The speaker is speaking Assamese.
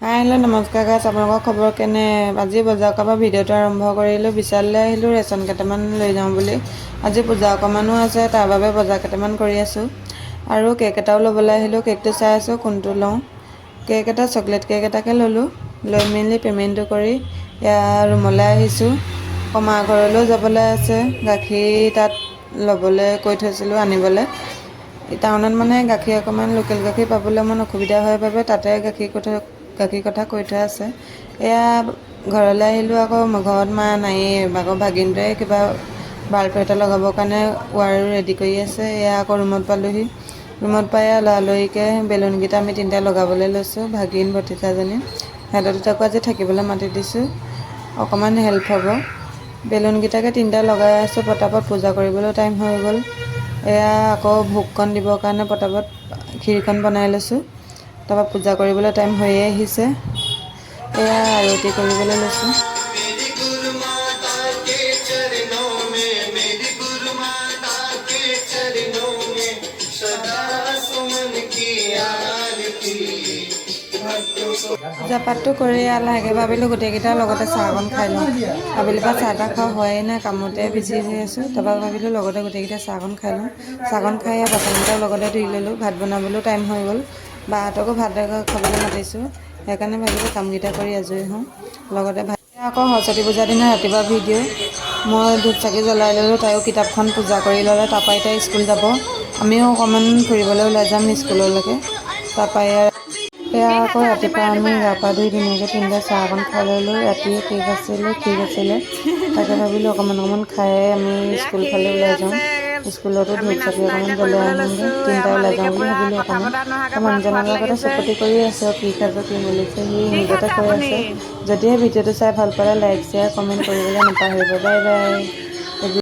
হেল্ল' নমস্কাৰ গাইছ, আপোনালোকৰ খবৰ কেনে? আজি বজাৰ কৰা ভিডিঅ'টো আৰম্ভ কৰিলোঁ। বিশাললৈ আহিলোঁ ৰেচন কেইটামান লৈ যাওঁ বুলি। আজি পূজা অকণমানো আছে, তাৰ বাবে বজাৰ কেইটামান কৰি আছোঁ। আৰু কেক এটাও ল'বলৈ আহিলোঁ। কেকটো চাই আছোঁ কোনটো লওঁ। কেক এটা চকলেট কেক এটাকে ল'লোঁ। লৈ মেলি পে'মেণ্টটো কৰি এয়া ৰুমলৈ আহিছোঁ। কমাৰ ঘৰলৈও যাবলৈ আছে। গাখীৰ তাত ল'বলৈ কৈ থৈছিলোঁ, আনিবলৈ। টাউনত মানে গাখীৰ অকণমান লোকেল গাখীৰ পাবলৈ অকণমান অসুবিধা হয় বাবে তাতে গাখীৰ কথা কৈ থোৱা আছে। এয়া ঘৰলৈ আহিলোঁ। আকৌ ঘৰত মা নায়েই। আকৌ ভাগিনটোৱে কিবা বাল্ব এটা লগাবৰ কাৰণে ৱায়াৰ ৰেডি কৰি আছে। এয়া আকৌ ৰুমত পালোঁহি। ৰুমত পাই লৰালৰিকৈ বেলুনকেইটা আমি তিনিটা লগাবলৈ লৈছোঁ। ভাগিন ভতিজাজনী সিহঁতৰ দুটাকো আজি থাকিবলৈ মাতি দিছোঁ, অকণমান হেল্প হ'ব। বেলুনকেইটাকে তিনিটা লগাই আছোঁ। পটাপট পূজা কৰিবলৈও টাইম হৈ গ'ল। এয়া আকৌ ভোগকণ দিবৰ কাৰণে পটাপট ক্ষীৰকণ বনাই লৈছোঁ। তাৰপৰা পূজা কৰিবলৈ টাইম হৈয়ে আহিছে। এয়া আৰতি কৰিবলৈ লৈছোঁ। পূজা পাতটো কৰি লাহেকৈ ভাবিলোঁ গোটেইকেইটাৰ লগতে চাহকণ খাই লওঁ। আবেলিৰ পৰা চাহ তাহ খোৱা হোৱাই নাই, কামতে বিজি হৈ আছোঁ। তাৰপৰা ভাবিলোঁ লগতে গোটেইকেইটা চাহকণ খাই লওঁ। চাহকণ খাই বাচনকেইটাও লগতে ধুই ল'লোঁ। ভাত বনাবলৈও টাইম হৈ গ'ল। বাহঁতকো ভাত খাবলৈ মাতিছোঁ। সেইকাৰণে ভাবিলোঁ কামকেইটা কৰি আজৰি হওঁ। লগতে আকৌ সৰস্বতী পূজাৰ দিনা ৰাতিপুৱা ভিডিঅ' মই ধূপ চাকি জ্বলাই ল'লোঁ। তাইও কিতাপখন পূজা কৰি ল'লে। তাৰপৰা এতিয়া স্কুল যাব। আমিও অকণমান ফুৰিবলৈ ওলাই যাম স্কুললৈকে। তাৰপৰা এয়া আকৌ ৰাতিপুৱা আমি গা পা ধুই ধুনীয়াকৈ তিনিটা চাহ অকণ খাই ল'লোঁ। ৰাতিয়ে কেক আছিলে, ক্ষীৰ আছিলে। তাকে ভাবিলোঁ অকণমান খায়ে আমি স্কুল ফালে ওলাই যাওঁ। স্কুলতো ধূপ চাকি অকণমান জ্বলাই আনোগৈ। তিনিটা ওলাই যাওঁ বুলি ভাবিলোঁ অকণমান। মানুহজনৰ লগতে চুপতি কৰি আছে। কি খাইছে কি মেলিছে সি নিজতে কৈ আছে। যদিহে ভিডিঅ'টো চাই ভাল পালে লাইক শ্বেয়াৰ কমেণ্ট কৰিবলৈ নাপাহৰিব। Bye bye.